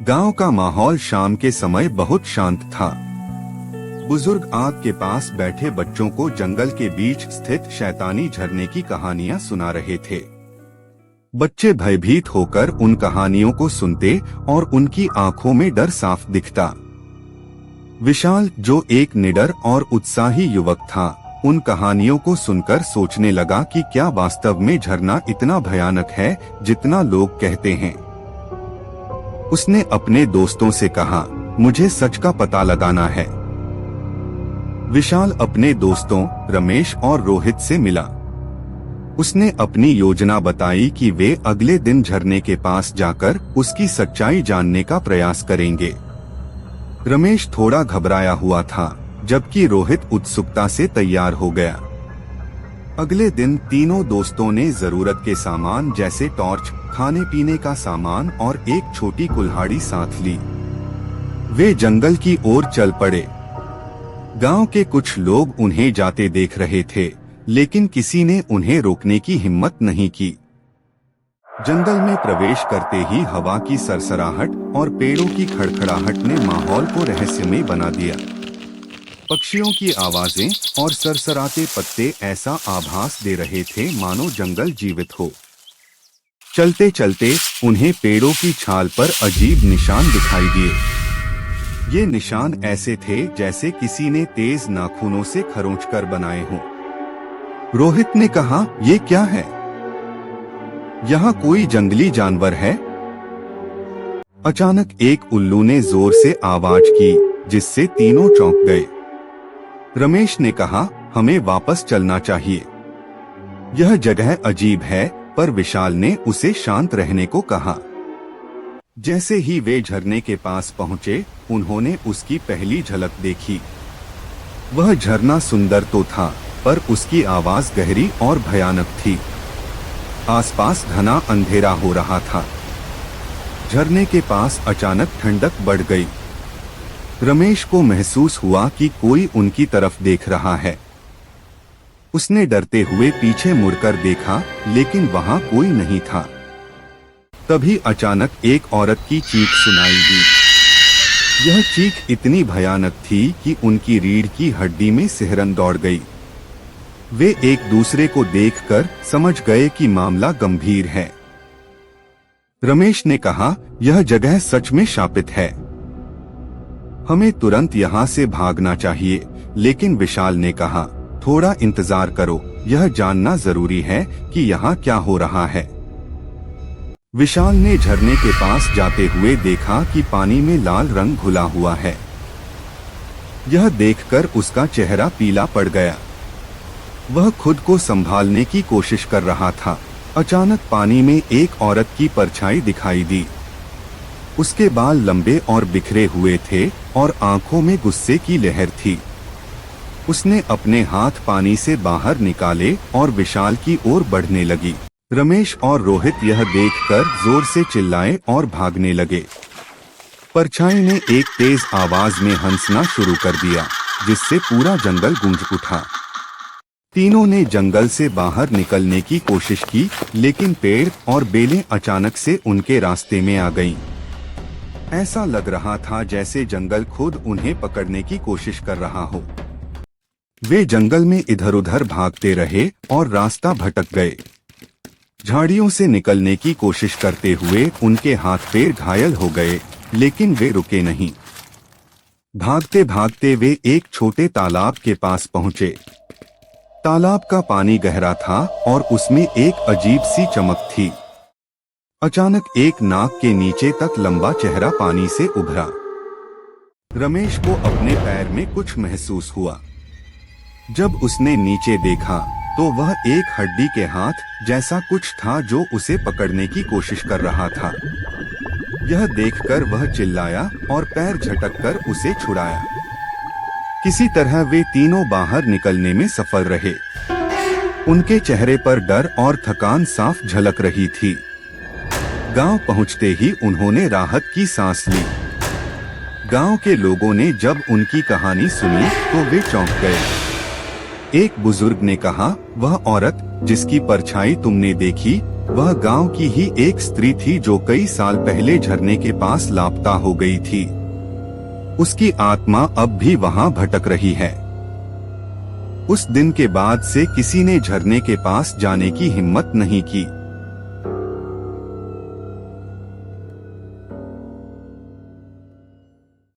गांव का माहौल शाम के समय बहुत शांत था। बुजुर्ग आग के पास बैठे बच्चों को जंगल के बीच स्थित शैतानी झरने की कहानियां सुना रहे थे। बच्चे भयभीत होकर उन कहानियों को सुनते और उनकी आंखों में डर साफ दिखता। विशाल, जो एक निडर और उत्साही युवक था, उन कहानियों को सुनकर सोचने लगा कि क्या वास्तव में झरना इतना भयानक है जितना लोग कहते हैं। उसने अपने दोस्तों से कहा, मुझे सच का पता लगाना है। विशाल अपने दोस्तों रमेश और रोहित से मिला। उसने अपनी योजना बताई कि वे अगले दिन झरने के पास जाकर उसकी सच्चाई जानने का प्रयास करेंगे। रमेश थोड़ा घबराया हुआ था, जबकि रोहित उत्सुकता से तैयार हो गया। अगले दिन तीनों दोस्तों ने जरूरत के सामान जैसे टॉर्च, खाने पीने का सामान और एक छोटी कुल्हाड़ी साथ ली। वे जंगल की ओर चल पड़े। गांव के कुछ लोग उन्हें जाते देख रहे थे, लेकिन किसी ने उन्हें रोकने की हिम्मत नहीं की। जंगल में प्रवेश करते ही हवा की सरसराहट और पेड़ों की खड़खड़ाहट ने माहौल को रहस्यमय बना दिया। पक्षियों की आवाजें और सरसराते पत्ते ऐसा आभास दे रहे थे मानो जंगल जीवित हो। चलते चलते उन्हें पेड़ों की छाल पर अजीब निशान दिखाई दिए। ये निशान ऐसे थे जैसे किसी ने तेज नाखूनों से खरोंचकर बनाए हों। रोहित ने कहा, ये क्या है? यहाँ कोई जंगली जानवर है? अचानक एक उल्लू ने जोर से आवाज की, जिससे तीनों चौंक गए। रमेश ने कहा, हमें वापस चलना चाहिए। यह जगह अजीब है, पर विशाल ने उसे शांत रहने को कहा। जैसे ही वे झरने के पास पहुंचे, उन्होंने उसकी पहली झलक देखी। वह झरना सुंदर तो था, पर उसकी आवाज गहरी और भयानक थी। आसपास घना अंधेरा हो रहा था। झरने के पास अचानक ठंडक बढ़ गई। रमेश को महसूस हुआ कि कोई उनकी तरफ देख रहा है। उसने डरते हुए पीछे मुड़कर देखा, लेकिन वहां कोई नहीं था। तभी अचानक एक औरत की चीख सुनाई दी। यह चीख इतनी भयानक थी कि उनकी रीढ़ की हड्डी में सिहरन दौड़ गई। वे एक दूसरे को देखकर समझ गए कि मामला गंभीर है। रमेश ने कहा, यह जगह सच में शापित है। हमें तुरंत यहाँ से भागना चाहिए। लेकिन विशाल ने कहा, थोड़ा इंतजार करो, यह जानना जरूरी है कि यहाँ क्या हो रहा है। विशाल ने झरने के पास जाते हुए देखा कि पानी में लाल रंग घुला हुआ है। यह देखकर उसका चेहरा पीला पड़ गया। वह खुद को संभालने की कोशिश कर रहा था। अचानक पानी में एक औरत की परछाई दिखाई दी। उसके बाल लंबे और बिखरे हुए थे और आंखों में गुस्से की लहर थी। उसने अपने हाथ पानी से बाहर निकाले और विशाल की ओर बढ़ने लगी। रमेश और रोहित यह देखकर जोर से चिल्लाए और भागने लगे। परछाई ने एक तेज आवाज में हंसना शुरू कर दिया, जिससे पूरा जंगल गूंज उठा। तीनों ने जंगल से बाहर निकलने की कोशिश की, लेकिन पेड़ और बेलें अचानक से उनके रास्ते में आ गईं। ऐसा लग रहा था जैसे जंगल खुद उन्हें पकड़ने की कोशिश कर रहा हो। वे जंगल में इधर उधर भागते रहे और रास्ता भटक गए। झाड़ियों से निकलने की कोशिश करते हुए उनके हाथ पैर घायल हो गए, लेकिन वे रुके नहीं। भागते भागते वे एक छोटे तालाब के पास पहुंचे। तालाब का पानी गहरा था और उसमें एक अजीब सी चमक थी। अचानक एक नाक के नीचे तक लंबा चेहरा पानी से उभरा। रमेश को अपने पैर में कुछ महसूस हुआ। जब उसने नीचे देखा तो वह एक हड्डी के हाथ जैसा कुछ था जो उसे पकड़ने की कोशिश कर रहा था। यह देखकर वह चिल्लाया और पैर झटककर उसे छुड़ाया। किसी तरह वे तीनों बाहर निकलने में सफल रहे। उनके चेहरे पर डर और थकान साफ झलक रही थी। गांव पहुंचते ही उन्होंने राहत की सांस ली। गांव के लोगों ने जब उनकी कहानी सुनी तो वे चौंक गए। एक बुजुर्ग ने कहा, वह औरत जिसकी परछाई तुमने देखी, वह गांव की ही एक स्त्री थी जो कई साल पहले झरने के पास लापता हो गई थी। उसकी आत्मा अब भी वहां भटक रही है। उस दिन के बाद से किसी ने झरने के पास जाने की हिम्मत नहीं की।